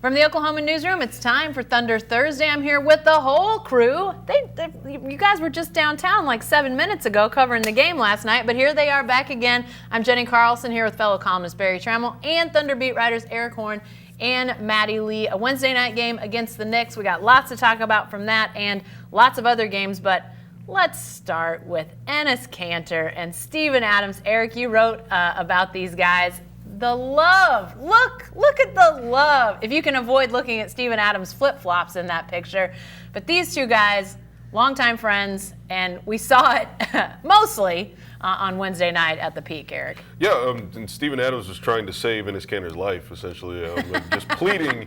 From the Oklahoman newsroom, it's time for Thunder Thursday. I'm here with the whole crew. You guys were just downtown like 7 minutes ago covering the game last night, but here they are back again. I'm Jenny Carlson here with fellow columnist Barry Trammell and Thunder beat writers Eric Horn and Maddie Lee. A Wednesday night game against the Knicks. We got lots to talk about from that and lots of other games, but let's start with Enes Kanter and Steven Adams. Eric, you wrote about these guys. The love. Look at the love. If you can avoid looking at Steven Adams' flip-flops in that picture. But these two guys, longtime friends, and we saw it mostly on Wednesday night at the Peak, Eric. Yeah, and Steven Adams was trying to save Enes Kanter's life, essentially, just pleading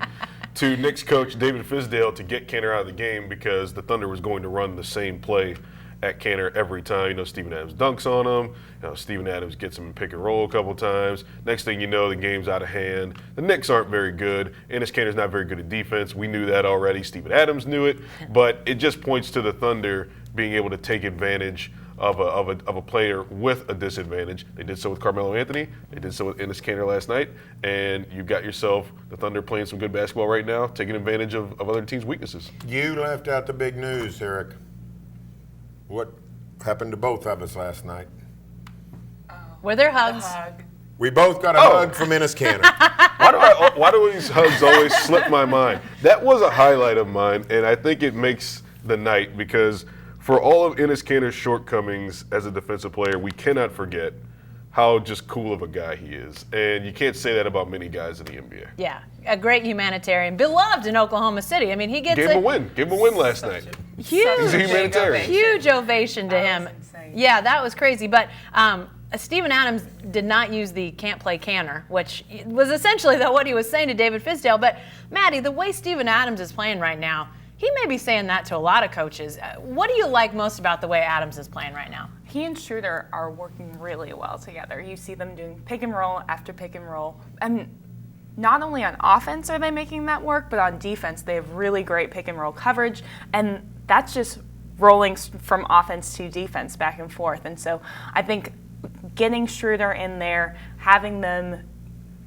to Knicks coach David Fizdale to get Kanter out of the game because the Thunder was going to run the same play at Kanter every time. You know, Steven Adams dunks on him. You know, Steven Adams gets him in pick and roll a couple times. Next thing you know, the game's out of hand. The Knicks aren't very good. Enes Kanter's not very good at defense. We knew that already. Steven Adams knew it. But it just points to the Thunder being able to take advantage of a player with a disadvantage. They did so with Carmelo Anthony. They did so with Enes Kanter last night. And you've got yourself the Thunder playing some good basketball right now, taking advantage of other teams' weaknesses. You left out the big news, Eric. What happened to both of us last night? Were there hugs? We both got a hug from Enes Kanter. Why do these hugs always slip my mind? That was a highlight of mine, and I think it makes the night because for all of Enes Kanter's shortcomings as a defensive player, we cannot forget how just cool of a guy he is. And you can't say that about many guys in the NBA. Yeah, a great humanitarian, beloved in Oklahoma City. I mean, he gets Gave him a win last night. Huge, he's a humanitarian. Huge ovation to him. Yeah, that was crazy. But Steven Adams did not use the can't play Kanter, which was essentially what he was saying to David Fizdale. But Maddie, the way Steven Adams is playing right now, he may be saying that to a lot of coaches. What do you like most about the way Adams is playing right now? He and Schroder are working really well together. You see them doing pick and roll after pick and roll. And not only on offense are they making that work, but on defense they have really great pick and roll coverage. And that's just rolling from offense to defense back and forth. And so I think getting Schroder in there, having them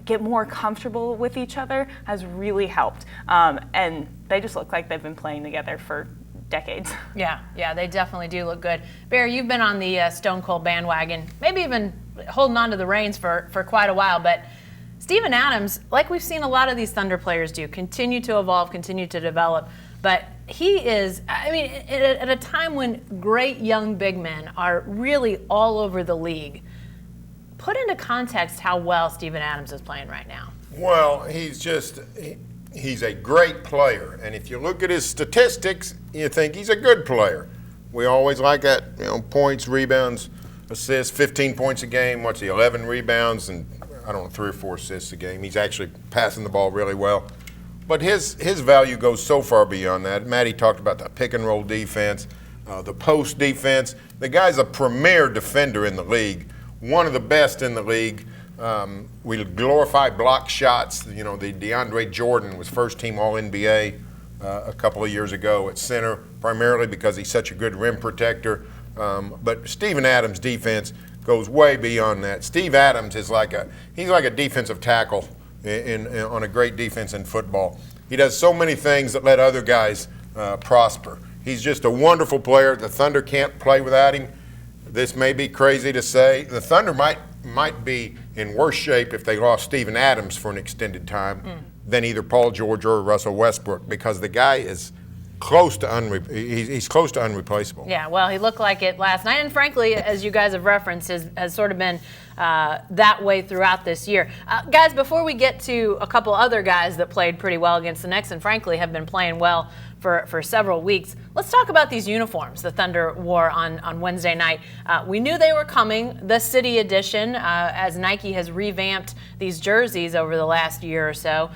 get more comfortable with each other has really helped. And they just look like they've been playing together for decades. Yeah, they definitely do look good. Barry, you've been on the Stone Cold bandwagon, maybe even holding on to the reins for quite a while, but Steven Adams, like we've seen a lot of these Thunder players do, continue to evolve, continue to develop, but he is, I mean, at a time when great young big men are really all over the league, put into context how well Steven Adams is playing right now. Well, he's a great player. And if you look at his statistics, you think he's a good player. We always like that, points, rebounds, assists, 15 points a game. 11 rebounds and, 3 or 4 assists a game. He's actually passing the ball really well. But his value goes so far beyond that. Maddie talked about the pick and roll defense, the post defense. The guy's a premier defender in the league. One of the best in the league. We glorify block shots. The DeAndre Jordan was first team All-NBA a couple of years ago at center, primarily because he's such a good rim protector. But Steven Adams' defense goes way beyond that. Steve Adams is like a defensive tackle on a great defense in football. He does so many things that let other guys prosper. He's just a wonderful player. The Thunder can't play without him. This may be crazy to say. The Thunder might be in worse shape if they lost Steven Adams for an extended time than either Paul George or Russell Westbrook, because the guy is close to he's close to unreplaceable. Yeah, well, he looked like it last night, and frankly, as you guys have referenced, has sort of been that way throughout this year. Guys, before we get to a couple other guys that played pretty well against the Knicks and frankly have been playing well for several weeks, let's talk about these uniforms the Thunder wore on Wednesday night. We knew they were coming, the City Edition, as Nike has revamped these jerseys over the last year or so.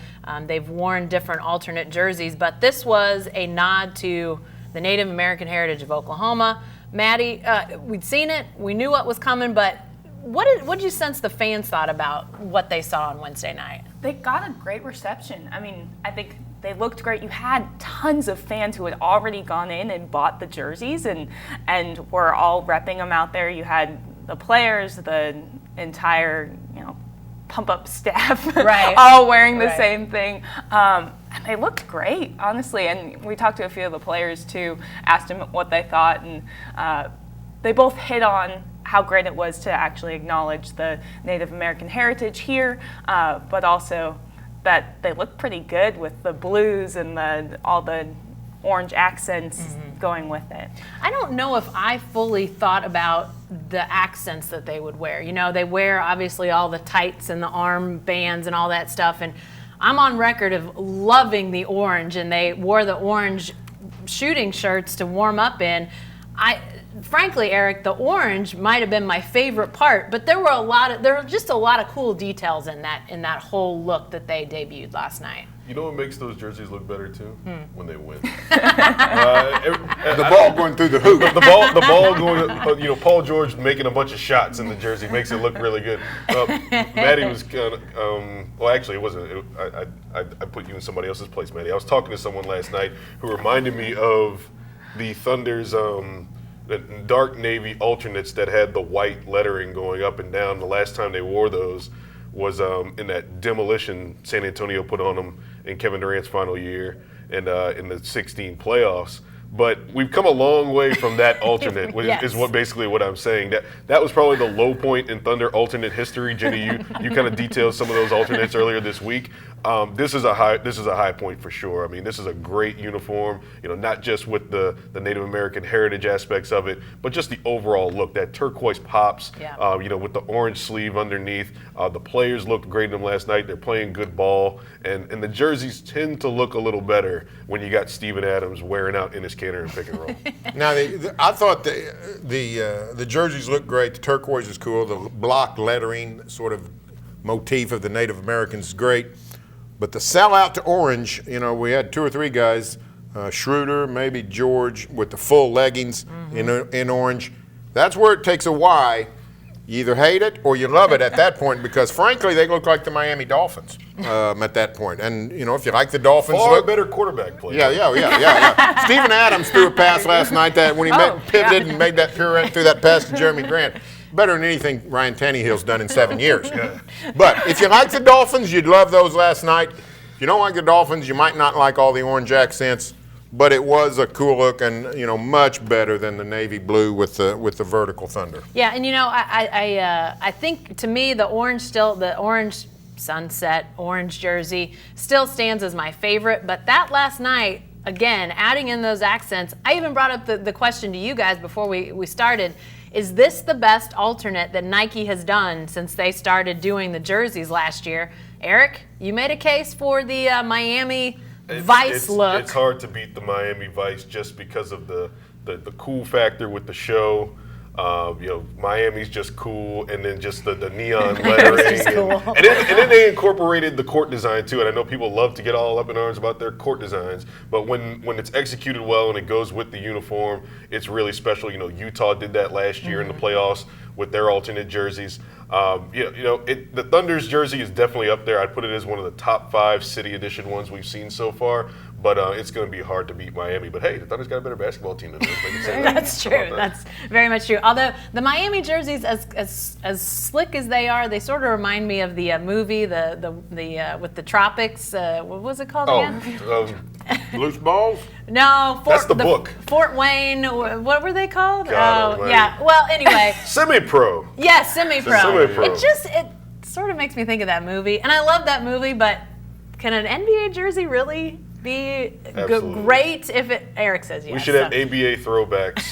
They've worn different alternate jerseys, but this was a nod to the Native American heritage of Oklahoma. Maddie, we'd seen it, we knew what was coming, but what did you sense the fans thought about what they saw on Wednesday night? They got a great reception. I mean, I think they looked great. You had tons of fans who had already gone in and bought the jerseys and were all repping them out there. You had the players, the entire pump-up staff, Right. all wearing the Right. same thing. And they looked great, honestly. And we talked to a few of the players, too, asked them what they thought, and they both hit on how great it was to actually acknowledge the Native American heritage here, but also that they look pretty good with the blues and all the orange accents going with it. I don't know if I fully thought about the accents that they would wear. You know, they wear obviously all the tights and the arm bands and all that stuff, and I'm on record of loving the orange, and they wore the orange shooting shirts to warm up in. Frankly, Eric, the orange might have been my favorite part, but there were just a lot of cool details in that whole look that they debuted last night. You know what makes those jerseys look better too? When they win. The ball going through the hoop. The ball going. Paul George making a bunch of shots in the jersey makes it look really good. Maddie was kind of. Well, actually, it wasn't. I put you in somebody else's place, Maddie. I was talking to someone last night who reminded me of the Thunder's the dark navy alternates that had the white lettering going up and down. The last time they wore those was in that demolition San Antonio put on them in Kevin Durant's final year and in the 16 playoffs. But we've come a long way from that alternate, which Yes. is basically what I'm saying. That was probably the low point in Thunder alternate history. Jenny, you kind of detailed some of those alternates earlier this week. This is a high point for sure. I mean, this is a great uniform. Not just with the Native American heritage aspects of it, but just the overall look. That turquoise pops. Yeah. With the orange sleeve underneath. The players looked great in them last night. They're playing good ball, and the jerseys tend to look a little better when you got Steven Adams wearing out in his Kanter and pick and roll. Now, I thought the jerseys looked great. The turquoise is cool. The block lettering sort of motif of the Native Americans is great. But the sellout to orange, we had 2 or 3 guys, Schroder, maybe George, with the full leggings in orange. That's where it takes a Y. You either hate it or you love it at that point because, frankly, they look like the Miami Dolphins at that point. And, if you like the Dolphins, Far better quarterback play. Yeah. Steven Adams threw a pass last night that when he pivoted and made that pirouette through that pass to Jeremy Grant. Better than anything Ryan Tannehill's done in 7 years. But if you like the Dolphins, you'd love those last night. If you don't like the Dolphins, you might not like all the orange accents. But it was a cool look and, much better than the navy blue with the vertical Thunder. Yeah, and I think to me the orange sunset orange jersey still stands as my favorite. But that last night, again, adding in those accents, I even brought up the question to you guys before we started. Is this the best alternate that Nike has done since they started doing the jerseys last year? Eric, you made a case for the Miami Vice look. It's hard to beat the Miami Vice just because of the cool factor with the show. Miami's just cool, and then just the neon lettering. Just cool. And then they incorporated the court design too. And I know people love to get all up in arms about their court designs, but when it's executed well and it goes with the uniform, it's really special. Utah did that last year in the playoffs with their alternate jerseys. The Thunder's jersey is definitely up there. I'd put it as one of the top 5 city edition ones we've seen so far. But it's going to be hard to beat Miami. But hey, the Thunder's got a better basketball team than us. That's true. That's very much true. Although the Miami jerseys, as slick as they are, they sort of remind me of the movie, the with the tropics. What was it called again? Loose balls? No, that's the book. Fort Wayne. What were they called? God, yeah. Well, anyway. Semi-pro. Yeah, semi-pro. Semi-pro. It sort of makes me think of that movie, and I love that movie. But can an NBA jersey really be great if it? Eric says yes. We should have ABA throwbacks.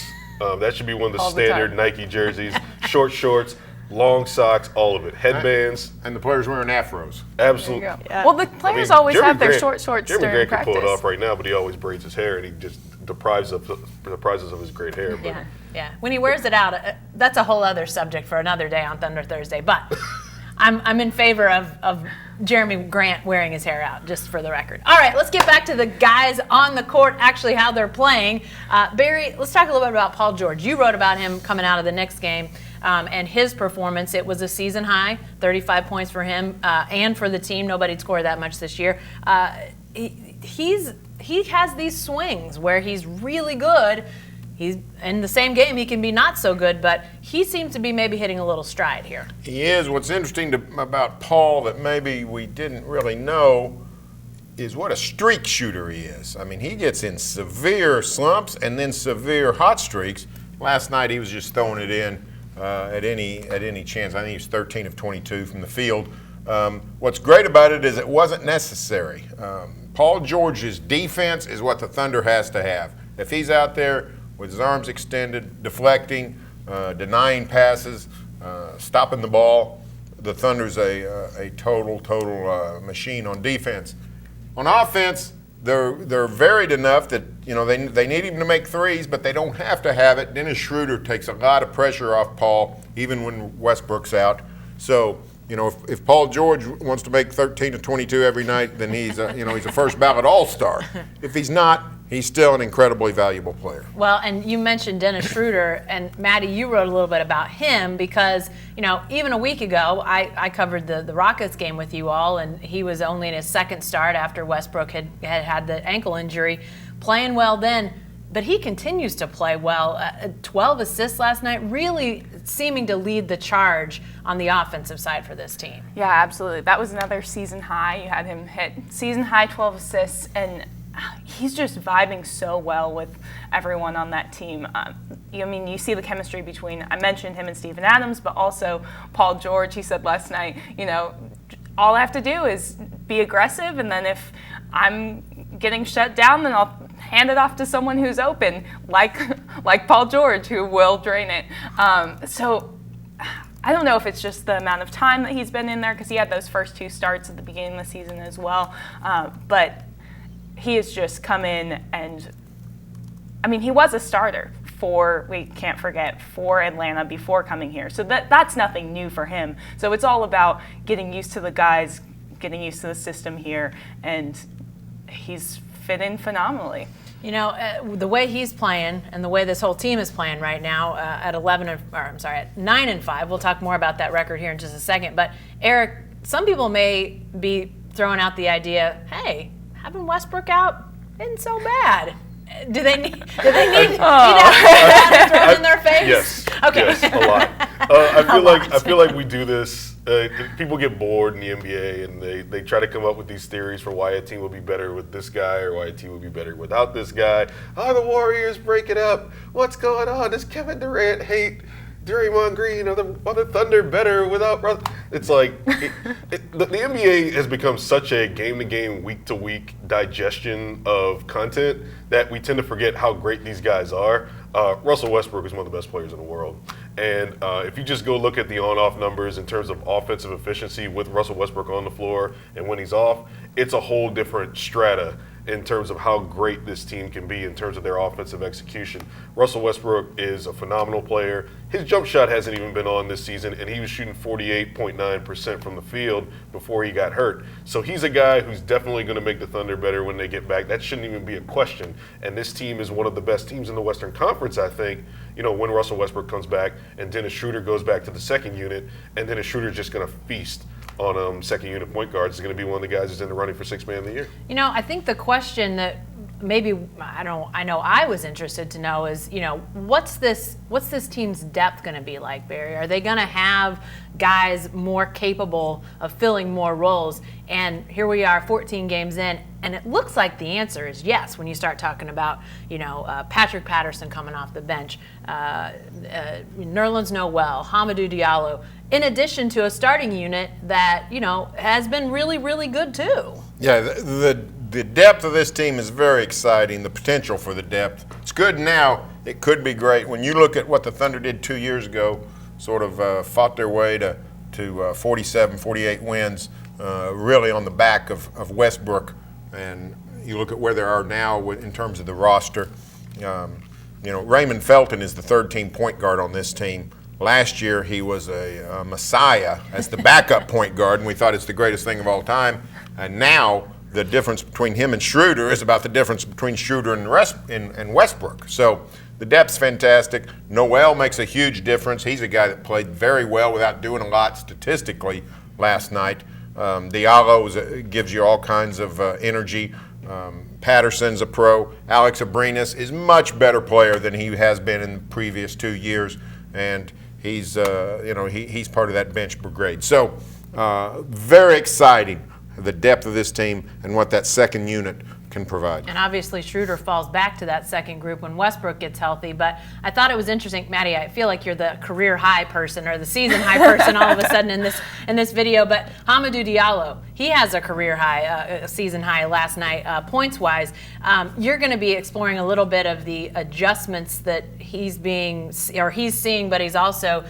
That should be one of the standard Nike jerseys. Short shorts, long socks, all of it. Headbands. And the players wearing afros. Absolutely. Yeah. Well, the players always have their Jeremy shorts Grant during can practice. pull it off right now, but he always braids his hair, and he just deprives us of his great hair. But Yeah. When he wears it out, that's a whole other subject for another day on Thunder Thursday. But I'm in favor of Jeremy Grant wearing his hair out, just for the record. All right, let's get back to the guys on the court, actually how they're playing. Barry, let's talk a little bit about Paul George. You wrote about him coming out of the Knicks game and his performance. It was a season high, 35 points for him and for the team. Nobody'd scored that much this year. He has these swings where he's really good, he's in the same game. He can be not so good, but he seems to be maybe hitting a little stride here. He is. What's interesting about Paul that maybe we didn't really know is what a streak shooter he is. I mean, he gets in severe slumps and then severe hot streaks. Last night he was just throwing it in at any chance. I think he was 13 of 22 from the field. What's great about it is it wasn't necessary. Paul George's defense is what the Thunder has to have. If he's out there with his arms extended, deflecting, denying passes, stopping the ball, the Thunder's a total machine on defense. On offense, they're varied enough that they need him to make threes, but they don't have to have it. Dennis Schroder takes a lot of pressure off Paul, even when Westbrook's out. So, if Paul George wants to make 13 to 22 every night, then he's a first ballot All-Star. If he's not, he's still an incredibly valuable player. Well, and you mentioned Dennis Schroder, and Maddie, you wrote a little bit about him because, even a week ago, I covered the Rockets game with you all, and he was only in his second start after Westbrook had the ankle injury, playing well then. But he continues to play well. 12 assists last night, really seeming to lead the charge on the offensive side for this team. Yeah, absolutely. That was another season high. You had him hit season high 12 assists, and he's just vibing so well with everyone on that team. You see the chemistry between, I mentioned him and Steven Adams, but also Paul George. He said last night, all I have to do is be aggressive, and then if I'm getting shut down, then I'll hand it off to someone who's open, like Paul George, who will drain it. So I don't know if it's just the amount of time that he's been in there, because he had those first two starts at the beginning of the season as well. But he has just come in and, he was a starter we can't forget, for Atlanta before coming here. So that's nothing new for him. So it's all about getting used to the guys, getting used to the system here, and he's fit in phenomenally. The way he's playing and the way this whole team is playing right now at 9-5. We'll talk more about that record here in just a second. But Eric, some people may be throwing out the idea, hey, having Westbrook out isn't so bad. Do they need to have that thrown in their face? Yes. Okay. Yes, a lot. I feel like we do this. People get bored in the NBA and they try to come up with these theories for why a team will be better with this guy or why a team will be better without this guy. Oh, the Warriors break it up. What's going on? Does Kevin Durant hate Draymond Green? Are the Thunder better without Russ? It's like the NBA has become such a game-to-game, week-to-week digestion of content that we tend to forget how great these guys are. Russell Westbrook is one of the best players in the world. And if you just go look at the on-off numbers in terms of offensive efficiency with Russell Westbrook on the floor and when he's off, it's a whole different strata in terms of how great this team can be in terms of their offensive execution. Russell Westbrook is a phenomenal player. His jump shot hasn't even been on this season, and he was shooting 48.9% from the field before he got hurt. So he's a guy who's definitely going to make the Thunder better when they get back. That shouldn't even be a question. And this team is one of the best teams in the Western Conference, I think, when Russell Westbrook comes back and Dennis Schroder goes back to the second unit, and Dennis Schroder's just going to feast on second unit point guards. Is going to be one of the guys who's in the running for Sixth Man of the Year. I think the question that maybe I know I was interested to know is, what's this team's depth going to be like, Barry? Are they going to have guys more capable of filling more roles? And here we are 14 games in, and it looks like the answer is yes when you start talking about, Patrick Patterson coming off the bench, Nerlens Noel, Hamidou Diallo, in addition to a starting unit that, has been really, really good too. Yeah, the depth of this team is very exciting, the potential for the depth. It's good now. It could be great. When you look at what the Thunder did 2 years ago, sort of fought their way to 47, 48 wins, really on the back of Westbrook, and you look at where they are now in terms of the roster. Raymond Felton is the third-team point guard on this team. Last year, he was a messiah as the backup point guard, and we thought it's the greatest thing of all time. And now, the difference between him and Schroder is about the difference between Schroder and Westbrook. So the depth's fantastic. Noel makes a huge difference. He's a guy that played very well without doing a lot statistically last night. Diallo gives you all kinds of energy. Patterson's a pro. Alex Abrinas is much better player than he has been in the previous 2 years, and he's he's part of that bench brigade. So very exciting, the depth of this team and what that second unit can provide. And obviously Schroder falls back to that second group when Westbrook gets healthy. But I thought it was interesting, Maddie, I feel like you're the career high person or the season high person all of a sudden in this video. But Hamidou Diallo, he has a career high, a season high last night, points wise. You're going to be exploring a little bit of the adjustments that he's seeing, but he's also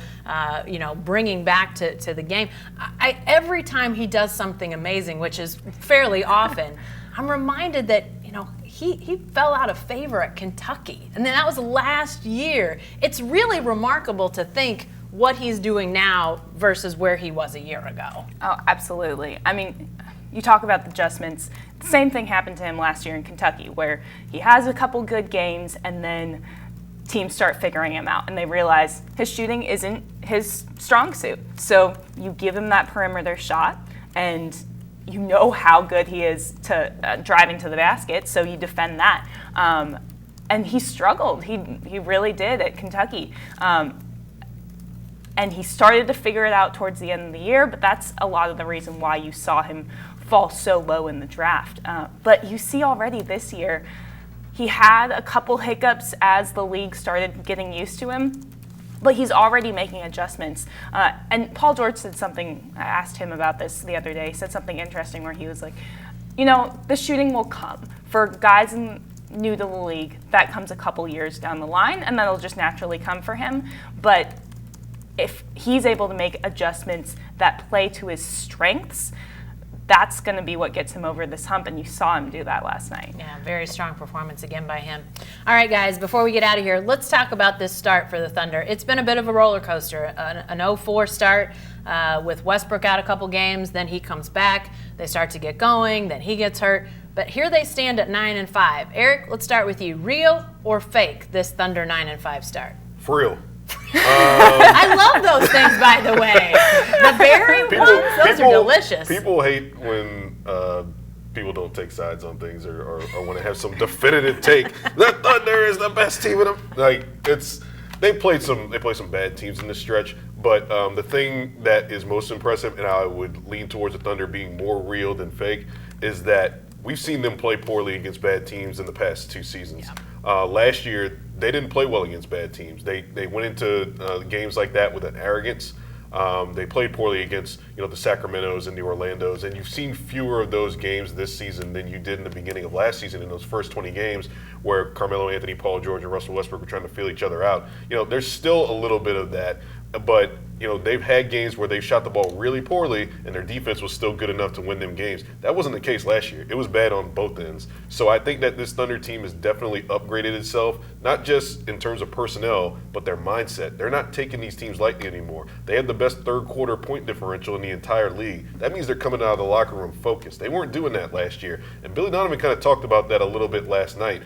bringing back to the game. Every time he does something amazing, which is fairly often, I'm reminded that he fell out of favor at Kentucky, and then that was last year. It's really remarkable to think what he's doing now versus where he was a year ago. Oh, absolutely. I mean, you talk about the adjustments. The same thing happened to him last year in Kentucky, where he has a couple good games, and then teams start figuring him out, and they realize his shooting isn't his strong suit. So you give him that perimeter shot, and you know how good he is to driving to the basket, so you defend that. And he struggled. He really did at Kentucky. And he started to figure it out towards the end of the year, but that's a lot of the reason why you saw him fall so low in the draft. But you see already this year, he had a couple hiccups as the league started getting used to him, but he's already making adjustments. And Paul George said something, I asked him about this the other day, he said something interesting where he was like, the shooting will come. For guys new to the league, that comes a couple years down the line, and that'll just naturally come for him. But if he's able to make adjustments that play to his strengths, that's going to be what gets him over this hump, and you saw him do that last night. Yeah, very strong performance again by him. All right, guys, before we get out of here, let's talk about this start for the Thunder. It's been a bit of a roller coaster, an 0-4 start with Westbrook out a couple games, then he comes back, they start to get going, then he gets hurt. But here they stand at 9-5. Eric, let's start with you. Real or fake, this Thunder 9-5 start? For real. I love those things, by the way. The berry ones, those are delicious. People hate when people don't take sides on things or when they have some definitive take. The Thunder is the best team in the they played some bad teams in this stretch, but the thing that is most impressive, and I would lean towards the Thunder being more real than fake, is that we've seen them play poorly against bad teams in the past 2 seasons. Yeah. Last year, they didn't play well against bad teams. They went into games like that with an arrogance. They played poorly against the Sacramentos and the Orlandos, and you've seen fewer of those games this season than you did in the beginning of last season in those first 20 games where Carmelo Anthony, Paul George, and Russell Westbrook were trying to feel each other out. There's still a little bit of that, but they've had games where they've shot the ball really poorly and their defense was still good enough to win them games. That wasn't the case last year. It was bad on both ends. So I think that this Thunder team has definitely upgraded itself, not just in terms of personnel, but their mindset. They're not taking these teams lightly anymore. They had the best third quarter point differential in the entire league. That means they're coming out of the locker room focused. They weren't doing that last year. And Billy Donovan kind of talked about that a little bit last night.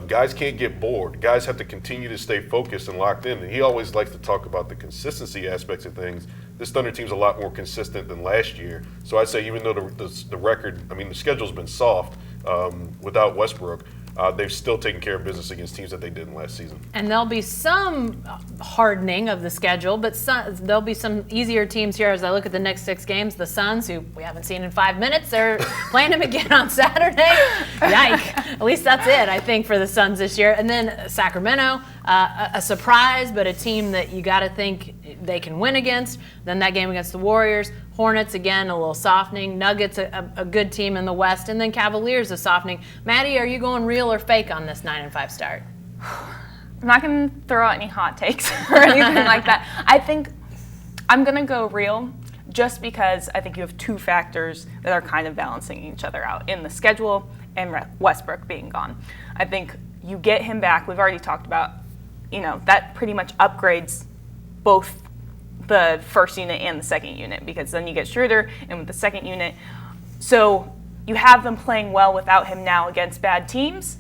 Guys can't get bored. Guys have to continue to stay focused and locked in. And he always likes to talk about the consistency aspects of things. This Thunder team's a lot more consistent than last year. So I'd say even though the record, the schedule's been soft without Westbrook, they've still taken care of business against teams that they didn't last season. And there'll be some hardening of the schedule, but there'll be some easier teams here as I look at the next 6 games. The Suns, who we haven't seen in 5 minutes, they're playing them again on Saturday. Yike. At least that's it, I think, for the Suns this year. And then Sacramento, a surprise, but a team that you got to think they can win against. Then that game against the Warriors. Hornets, again, a little softening. Nuggets, a good team in the West. And then Cavaliers, a softening. Maddie, are you going real or fake on this 9-5 start? I'm not going to throw out any hot takes or anything like that. I think I'm going to go real just because I think you have 2 factors that are kind of balancing each other out in the schedule and Westbrook being gone. I think you get him back. We've already talked about, that pretty much upgrades both the first unit and the second unit because then you get Schroder and with the second unit. So you have them playing well without him now against bad teams.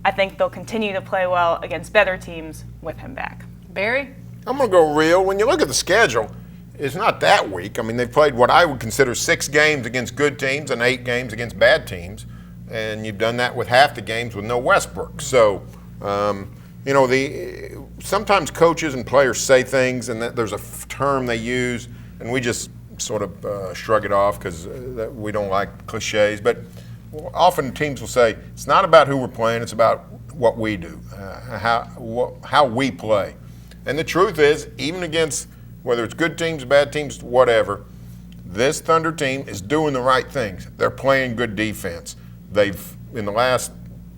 I think they'll continue to play well against better teams with him back. Barry? I'm going to go real. When you look at the schedule, it's not that weak. They've played what I would consider 6 games against good teams and 8 games against bad teams. and you've done that with half the games with no Westbrook. So, sometimes coaches and players say things, and there's a term they use, and we just sort of shrug it off because we don't like cliches. But often teams will say, it's not about who we're playing, it's about what we do, how we play. And the truth is, even against whether it's good teams, bad teams, whatever, this Thunder team is doing the right things. They're playing good defense. They've, in the last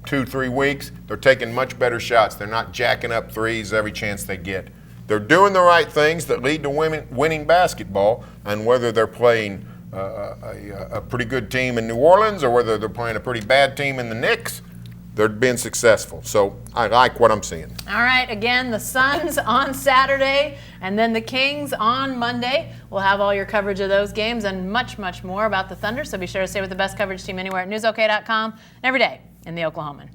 2-3 weeks, they're taking much better shots. They're not jacking up threes every chance they get. They're doing the right things that lead to winning basketball, and whether they're playing a pretty good team in New Orleans or whether they're playing a pretty bad team in the Knicks, they're being successful. So I like what I'm seeing. All right, again, the Suns on Saturday and then the Kings on Monday. We'll have all your coverage of those games and much, much more about the Thunder. So be sure to stay with the best coverage team anywhere at newsok.com and every day in the Oklahoman.